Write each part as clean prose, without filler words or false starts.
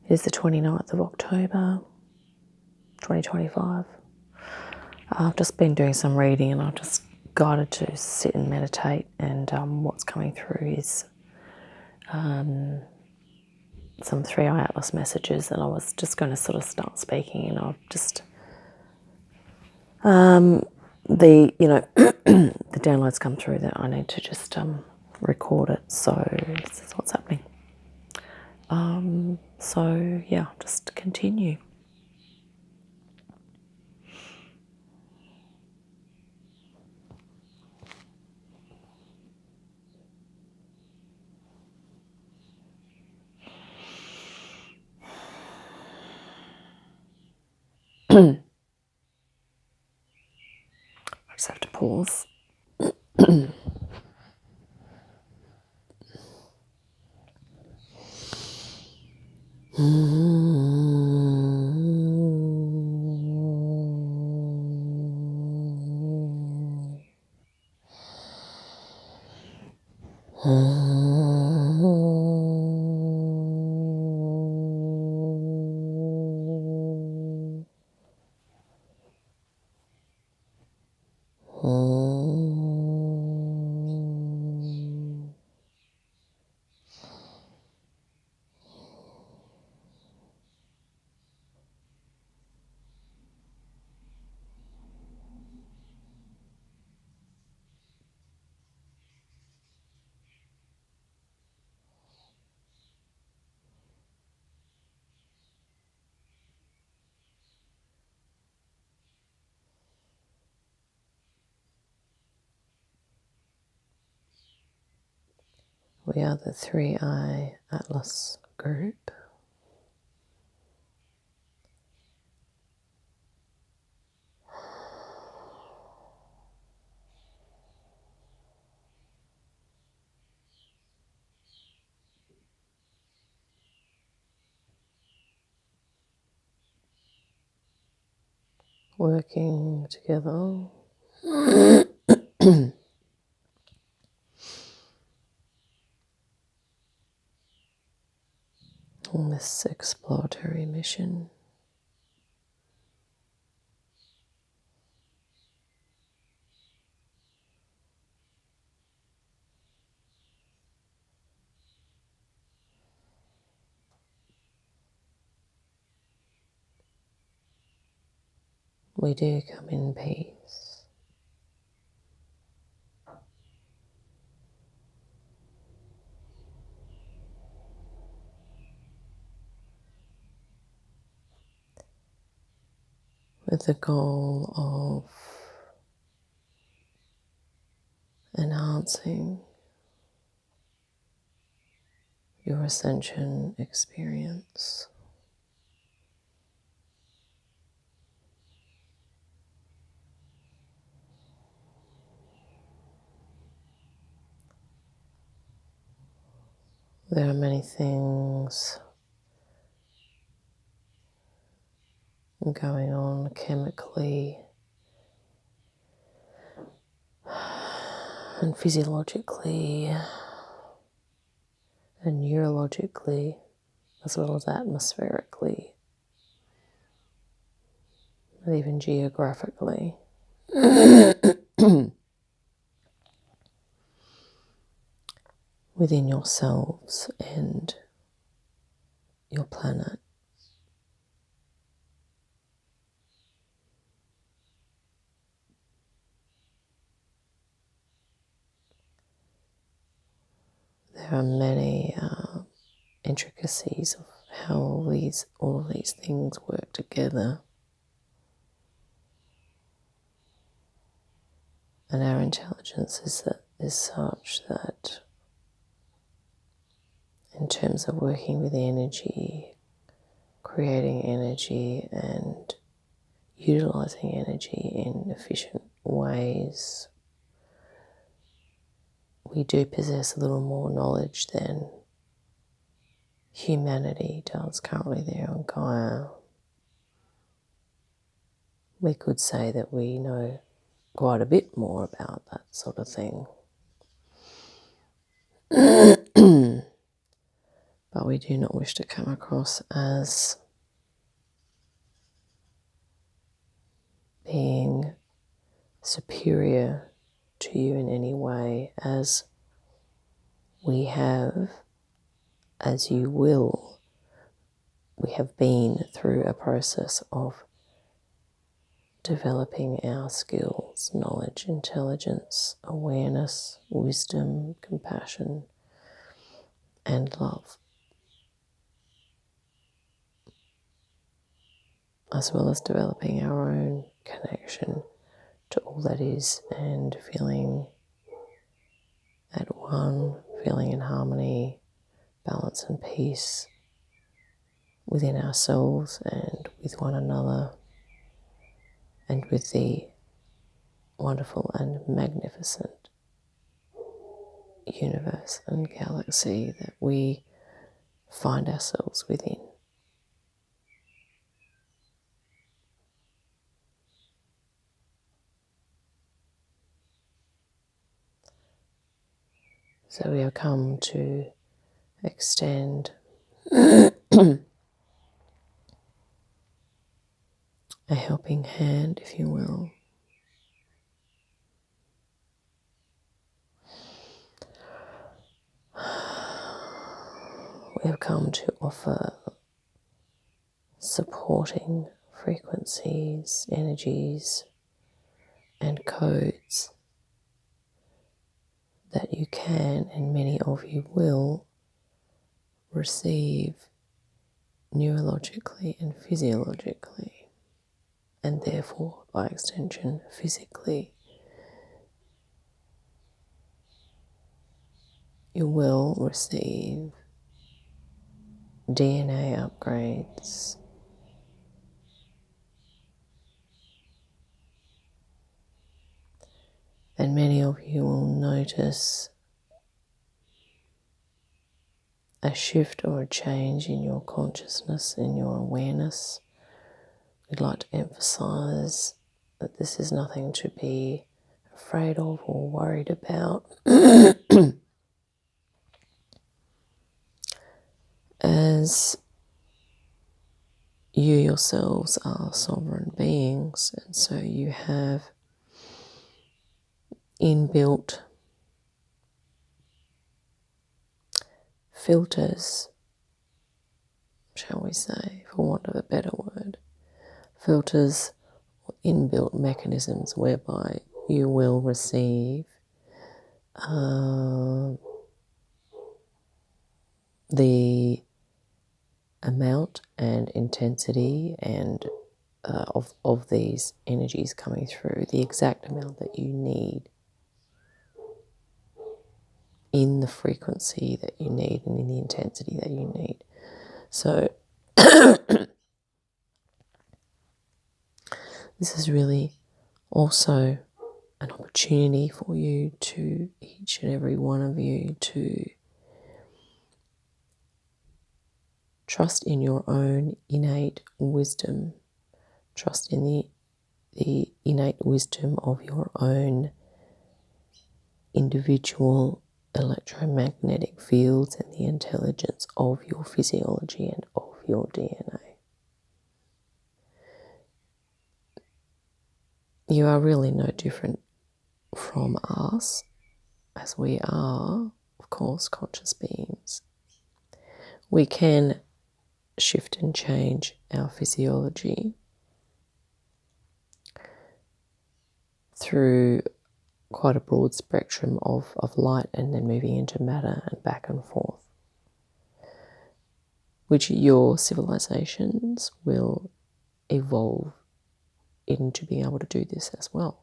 It is the 29th of October, 2025. I've just been doing some reading and I've just guided to sit and meditate, and what's coming through is some 3i Atlas messages, and I was just going to sort of start speaking, and I've just the downloads come through that I need to just record it. So this is what's happening. So yeah, just continue. I just have to pause. We are the 3i Atlas group. Working together on this exploratory mission. We do come in peace. With the goal of enhancing your ascension experience. There are many things going on chemically and physiologically and neurologically, as well as atmospherically and even geographically. Within yourselves and your planet. There are many intricacies of how all of these things work together. And our intelligence is such that in terms of working with energy, creating energy and utilizing energy in efficient ways, we do possess a little more knowledge than humanity does currently there on Gaia. We could say that we know quite a bit more about that sort of thing. but we do not wish to come across as being superior to you in any way, as we have, as you will, we have been through a process of developing our skills, knowledge, intelligence, awareness, wisdom, compassion, and love, as well as developing our own connection to all that is and feeling at one, feeling in harmony, balance and peace within ourselves and with one another and with the wonderful and magnificent universe and galaxy that we find ourselves within. So we have come to extend a helping hand, if you will. We have come to offer supporting frequencies, energies, and codes that you can, and many of you will, receive neurologically and physiologically, and therefore, by extension, physically. You will receive DNA upgrades, and many of you will notice a shift or a change in your consciousness, in your awareness. We'd like to emphasize that this is nothing to be afraid of or worried about. As you yourselves are sovereign beings, and so you have inbuilt filters, shall we say, for want of a better word, filters or inbuilt mechanisms whereby you will receive the amount and intensity and of these energies coming through, the exact amount that you need in the frequency that you need and in the intensity that you need. So this is really also an opportunity for you to, each and every one of you, to trust in your own innate wisdom, trust in the innate wisdom of your own individual electromagnetic fields and the intelligence of your physiology and of your DNA. You are really no different from us, as we are, of course, conscious beings. We can shift and change our physiology through quite a broad spectrum of light and then moving into matter and back and forth, which your civilizations will evolve into being able to do this as well.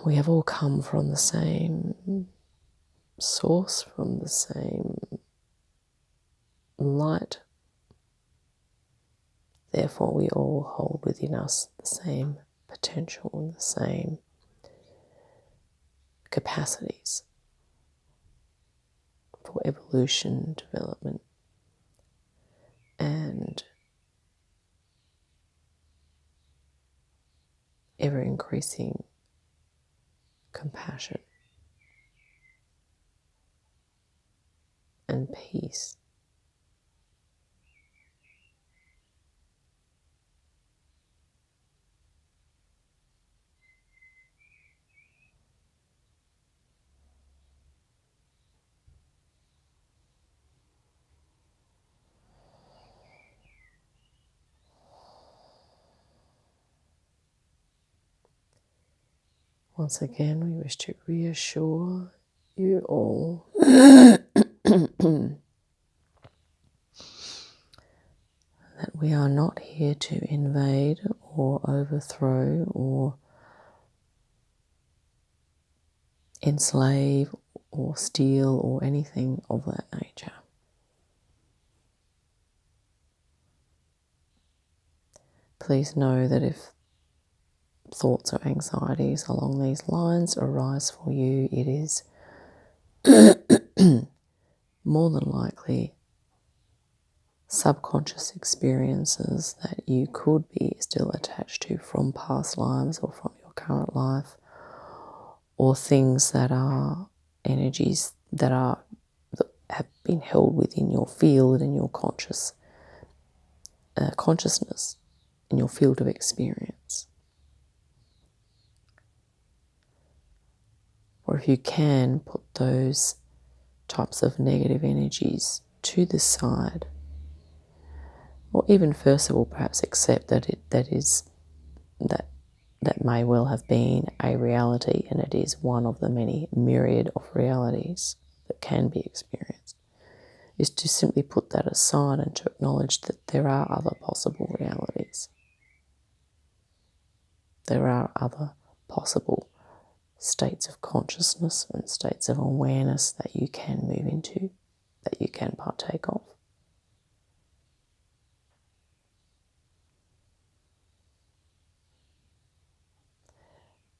We have all come from the same source, from the same light. Therefore, we all hold within us the same potential and the same capacities for evolution, development, and ever-increasing compassion. and peace. Once again, we wish to reassure you all that we are not here to invade or overthrow or enslave or steal or anything of that nature. Please know that if thoughts or anxieties along these lines arise for you, it is more than likely subconscious experiences that you could be still attached to from past lives or from your current life, or things that are energies that have been held within your field and your consciousness, in your field of experience. Or if you can, put those types of negative energies to the side, or even first of all perhaps accept that that may well have been a reality, and it is one of the many myriad of realities that can be experienced, is to simply put that aside and to acknowledge that there are other possible realities. There are other possible states of consciousness and states of awareness that you can move into, that you can partake of.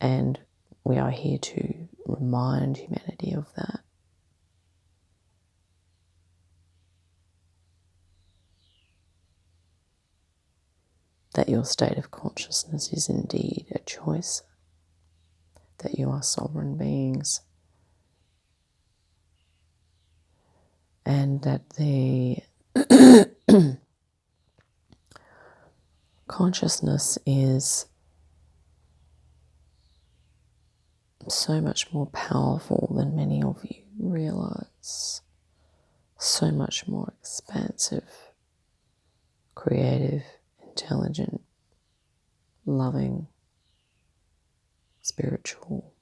And we are here to remind humanity of that. That your state of consciousness is indeed a choice, that you are sovereign beings, and that the consciousness is so much more powerful than many of you realize, so much more expansive, creative, intelligent, loving, spiritual,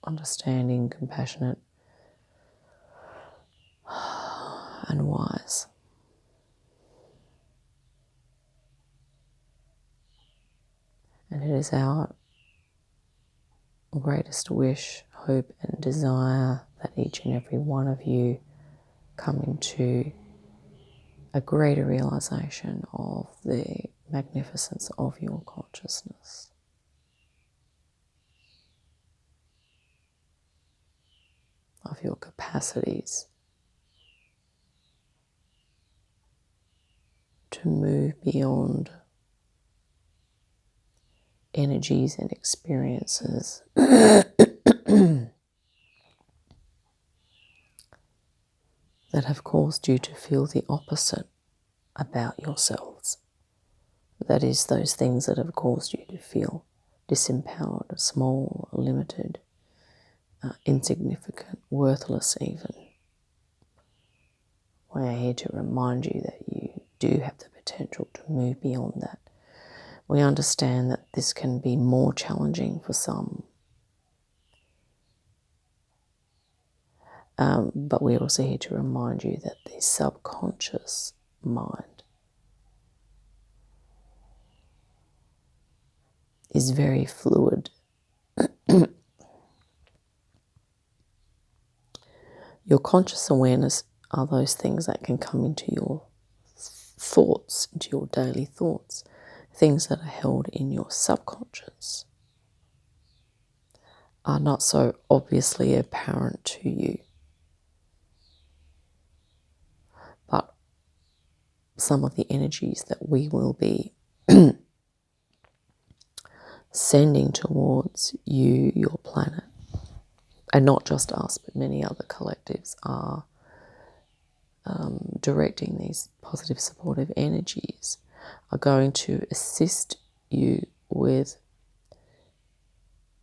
understanding, compassionate, and wise. And it is our greatest wish, hope, and desire that each and every one of you come into a greater realization of the magnificence of your consciousness. Of your capacities to move beyond energies and experiences that have caused you to feel the opposite about yourselves. That is, those things that have caused you to feel disempowered, small, limited, insignificant, worthless even. We are here to remind you that you do have the potential to move beyond that. We understand that this can be more challenging for some, but we're also here to remind you that the subconscious mind is very fluid. Your conscious awareness are those things that can come into your thoughts, into your daily thoughts, things that are held in your subconscious are not so obviously apparent to you. But some of the energies that we will be sending towards you, your planet, and not just us, but many other collectives, are directing these positive supportive energies are going to assist you with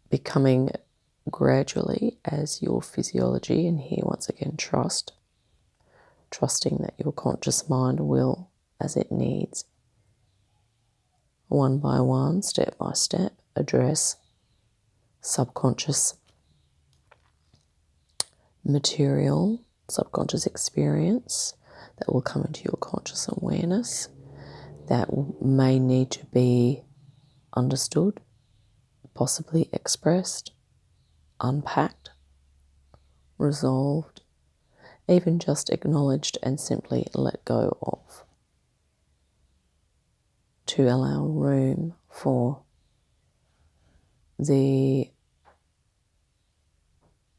becoming gradually as your physiology, and here once again trusting that your conscious mind will, as it needs, one by one, step by step, address subconscious material, subconscious experience that will come into your conscious awareness that may need to be understood, possibly expressed, unpacked, resolved, even just acknowledged and simply let go of, to allow room for the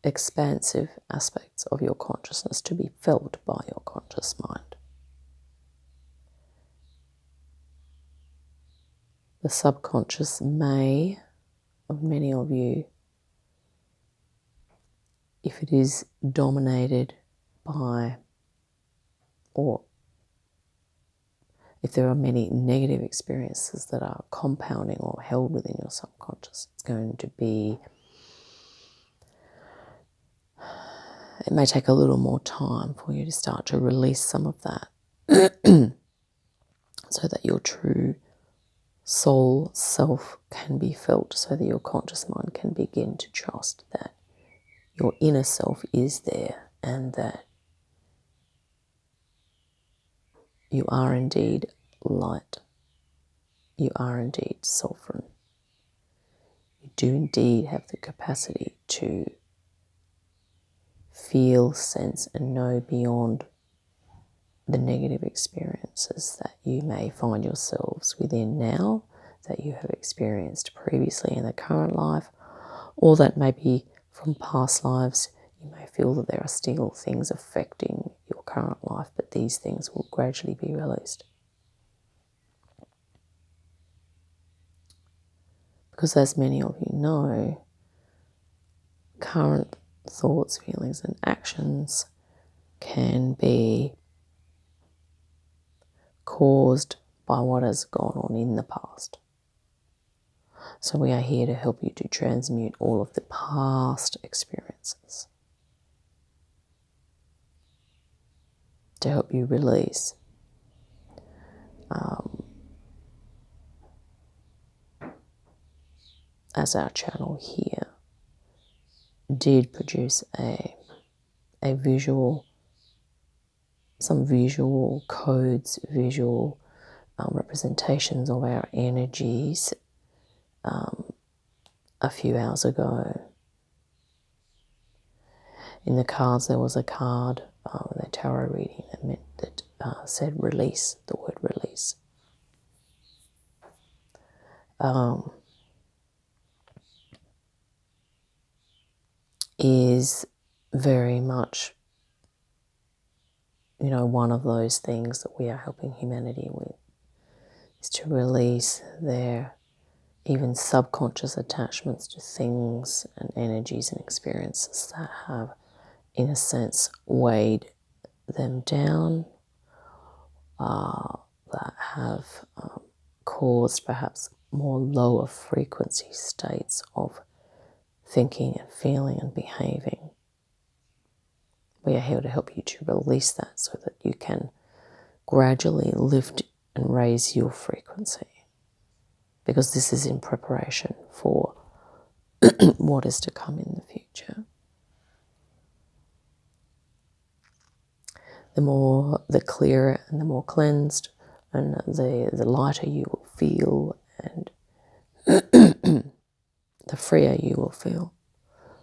expansive aspects of your consciousness to be felt by your conscious mind. The subconscious may, of many of you, if it is dominated by, or if there are many negative experiences that are compounding or held within your subconscious, it's going to be, it may take a little more time for you to start to release some of that so that your true soul self can be felt, so that your conscious mind can begin to trust that your inner self is there and that you are indeed light. You are indeed sovereign. You do indeed have the capacity to feel, sense, and know beyond the negative experiences that you may find yourselves within now, that you have experienced previously in the current life, or that may be from past lives. You may feel that there are still things affecting your current life, but these things will gradually be released. Because as many of you know, current thoughts, feelings, and actions can be caused by what has gone on in the past. So we are here to help you to transmute all of the past experiences, to help you release as our channel here did produce a visual, some visual codes, visual representations of our energies a few hours ago. In the cards, there was a card in the tarot reading that said release, the word release. Is very much, one of those things that we are helping humanity with, is to release their even subconscious attachments to things and energies and experiences that have, in a sense, weighed them down, that have caused perhaps more lower frequency states of thinking and feeling and behaving. We are here to help you to release that so that you can gradually lift and raise your frequency, because this is in preparation for what is to come in the future. The clearer and the more cleansed and the lighter you will feel, and the freer you will feel,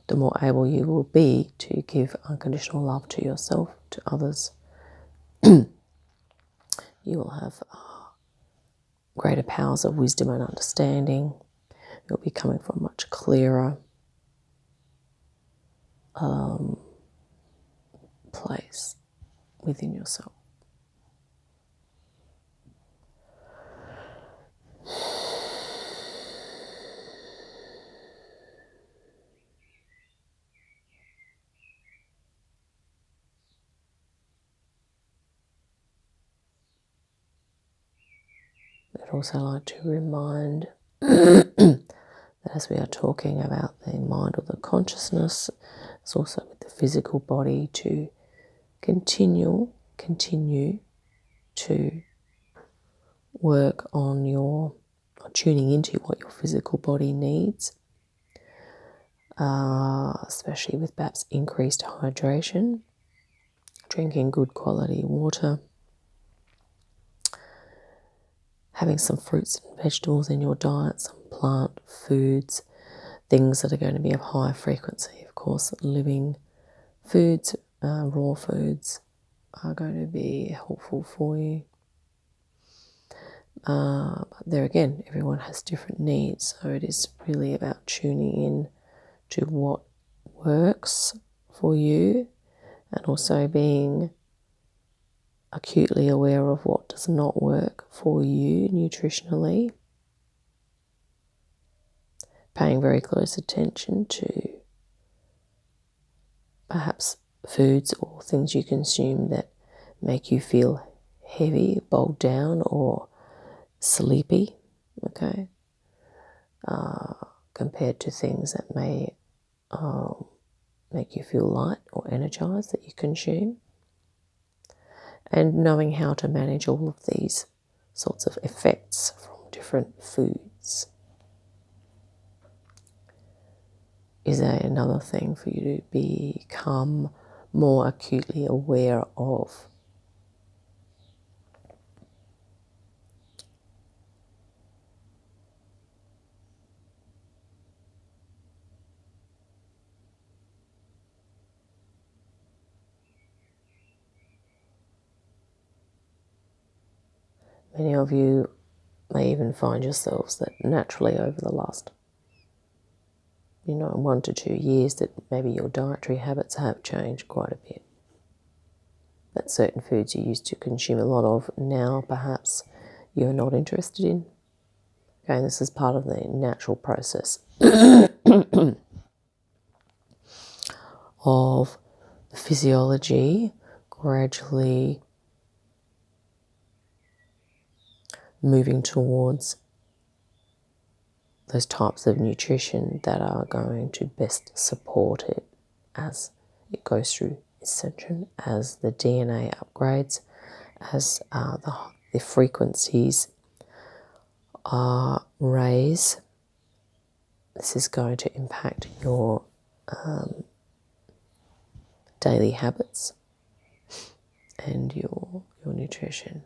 the more able you will be to give unconditional love to yourself, to others. You will have greater powers of wisdom and understanding. You'll be coming from a much clearer place within yourself. also like to remind that as we are talking about the mind or the consciousness, it's also with the physical body to continue to work on your tuning into what your physical body needs, especially with perhaps increased hydration, drinking good quality water, having some fruits and vegetables in your diet, some plant foods, things that are going to be of high frequency. Of course, living foods, raw foods are going to be helpful for you. But there again, everyone has different needs, so it is really about tuning in to what works for you and also being acutely aware of what does not work for you nutritionally. Paying very close attention to perhaps foods or things you consume that make you feel heavy, bogged down, or sleepy, okay, compared to things that may make you feel light or energized that you consume. And knowing how to manage all of these sorts of effects from different foods is another thing for you to become more acutely aware of. Many of you may even find yourselves that naturally over the last 1 to 2 years that maybe your dietary habits have changed quite a bit. That certain foods you used to consume a lot of now perhaps you're not interested in. Okay, and this is part of the natural process of the physiology gradually moving towards those types of nutrition that are going to best support it as it goes through ascension, as the DNA upgrades, as the frequencies raise. This is going to impact your daily habits and your nutrition.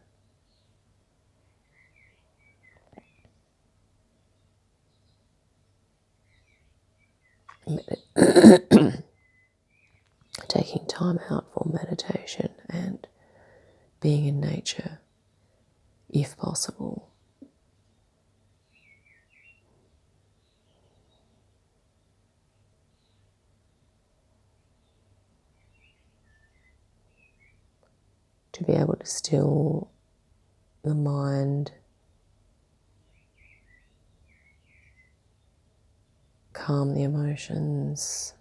Taking time out for meditation and being in nature, if possible. To be able to still the mind, calm the emotions,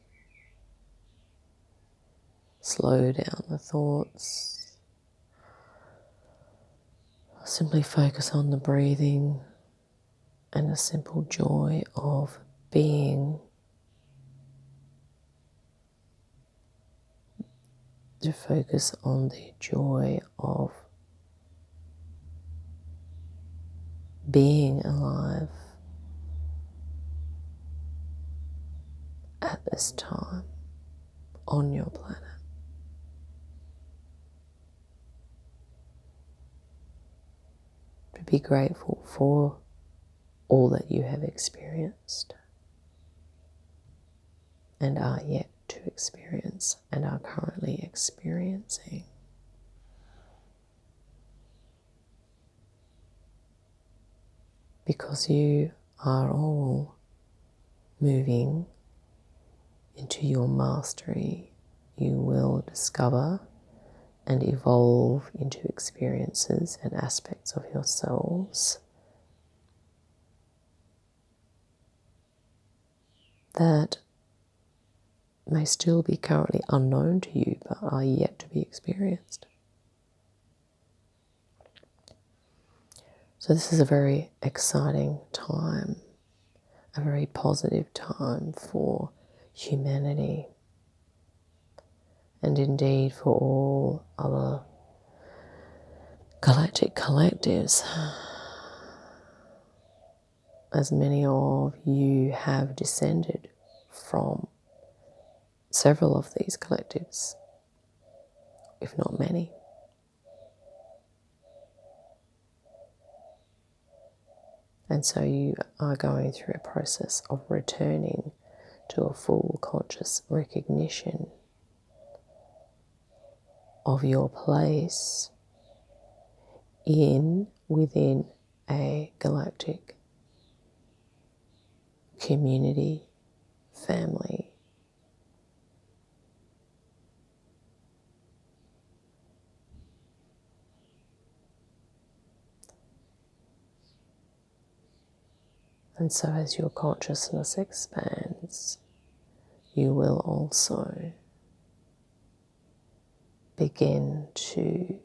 slow down the thoughts, simply focus on the breathing and the simple joy of being. To focus on the joy of being alive at this time on your planet. To be grateful for all that you have experienced and are yet to experience and are currently experiencing. Because you are all moving into your mastery, you will discover and evolve into experiences and aspects of yourselves that may still be currently unknown to you but are yet to be experienced. So this is a very exciting time, a very positive time for humanity, and indeed for all other galactic collectives, as many of you have descended from several of these collectives, if not many. And so you are going through a process of returning to a full conscious recognition of your place within a galactic community, family. And so as your consciousness expands, you will also begin to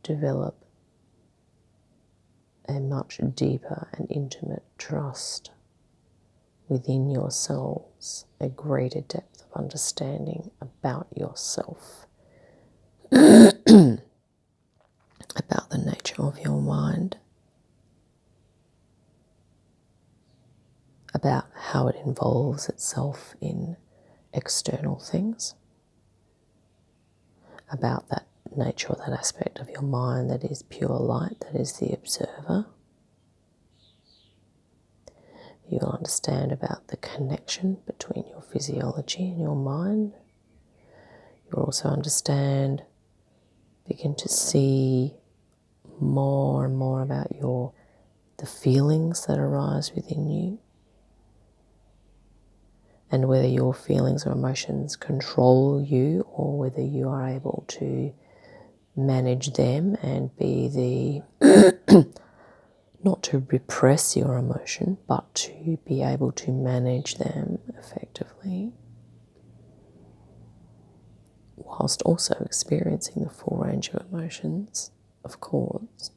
develop a much deeper and intimate trust within yourselves, a greater depth of understanding about yourself, about the nature of your mind, about how it involves itself in external things, about that nature or that aspect of your mind that is pure light, that is the observer. You'll understand about the connection between your physiology and your mind. You'll also begin to see more and more about the feelings that arise within you, and whether your feelings or emotions control you or whether you are able to manage them and be not to repress your emotion, but to be able to manage them effectively, whilst also experiencing the full range of emotions, of course.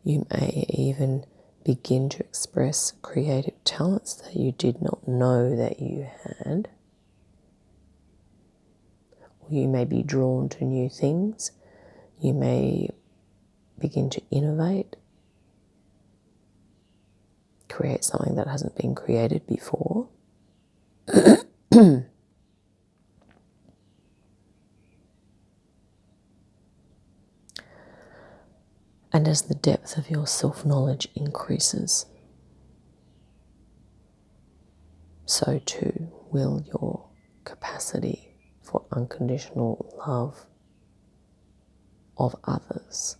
You may even begin to express creative talents that you did not know that you had. Or you may be drawn to new things. You may begin to innovate, create something that hasn't been created before. And as the depth of your self-knowledge increases, so too will your capacity for unconditional love of others.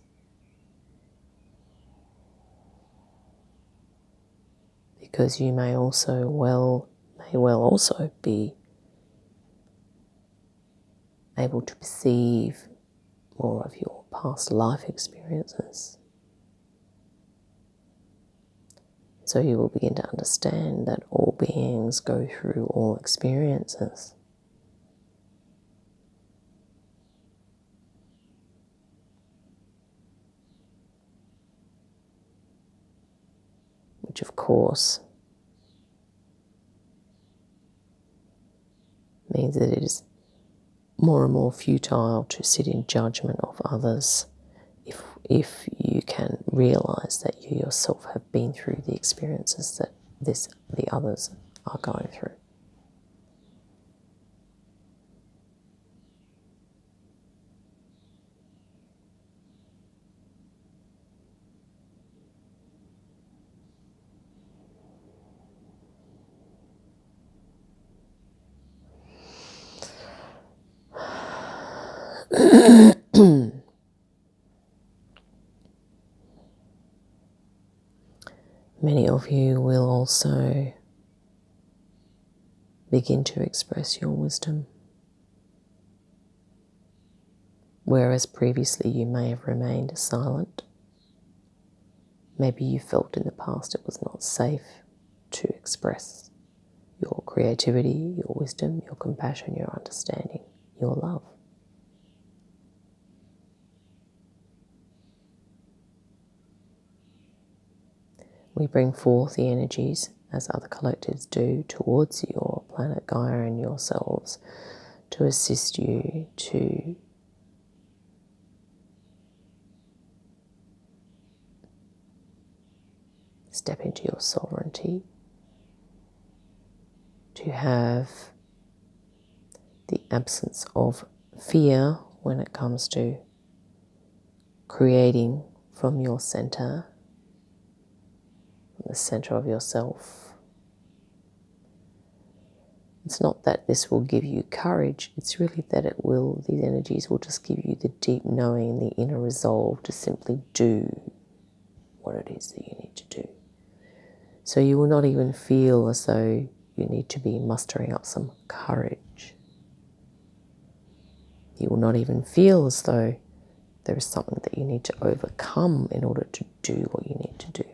Because you may well also be able to perceive more of your past life experiences. So you will begin to understand that all beings go through all experiences. Which of course means that it is more and more futile to sit in judgment of others if you can realize that you yourself have been through the experiences that the others are going through. Many of you will also begin to express your wisdom, whereas previously you may have remained silent. Maybe you felt in the past it was not safe to express your creativity, your wisdom, your compassion, your understanding, your love. We bring forth the energies, as other collectives do, towards your planet Gaia and yourselves to assist you to step into your sovereignty, to have the absence of fear when it comes to creating from your center, the center of yourself. It's not that this will give you courage, it's really that these energies will just give you the deep knowing and the inner resolve to simply do what it is that you need to do. So you will not even feel as though you need to be mustering up some courage. You will not even feel as though there is something that you need to overcome in order to do what you need to do,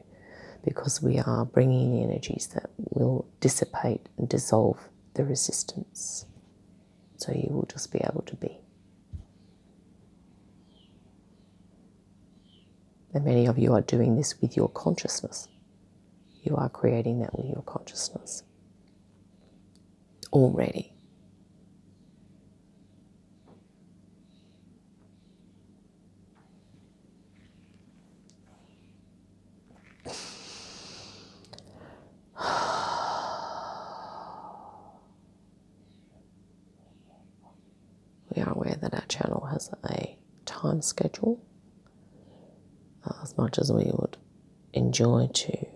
because we are bringing the energies that will dissipate and dissolve the resistance. So you will just be able to be. And many of you are doing this with your consciousness. You are creating that with your consciousness already. We are aware that our channel has a time schedule. As much as we would enjoy to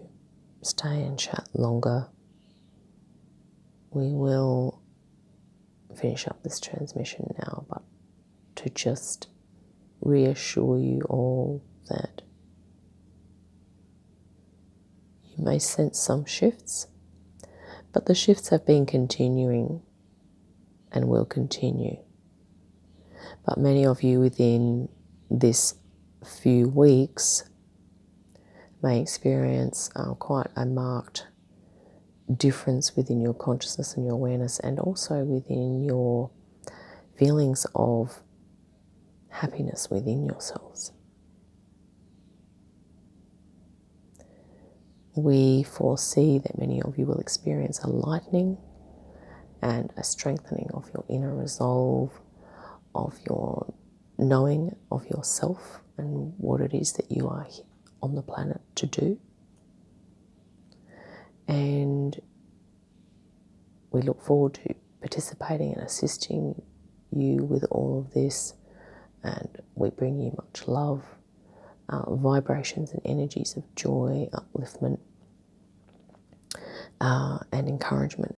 stay and chat longer, we will finish up this transmission now, but to just reassure you all that you may sense some shifts, but the shifts have been continuing and will continue. But many of you within this few weeks may experience quite a marked difference within your consciousness and your awareness, and also within your feelings of happiness within yourselves. We foresee that many of you will experience a lightening and a strengthening of your inner resolve, of your knowing of yourself and what it is that you are on the planet to do. And we look forward to participating and assisting you with all of this, and we bring you much love, vibrations and energies of joy, upliftment, and encouragement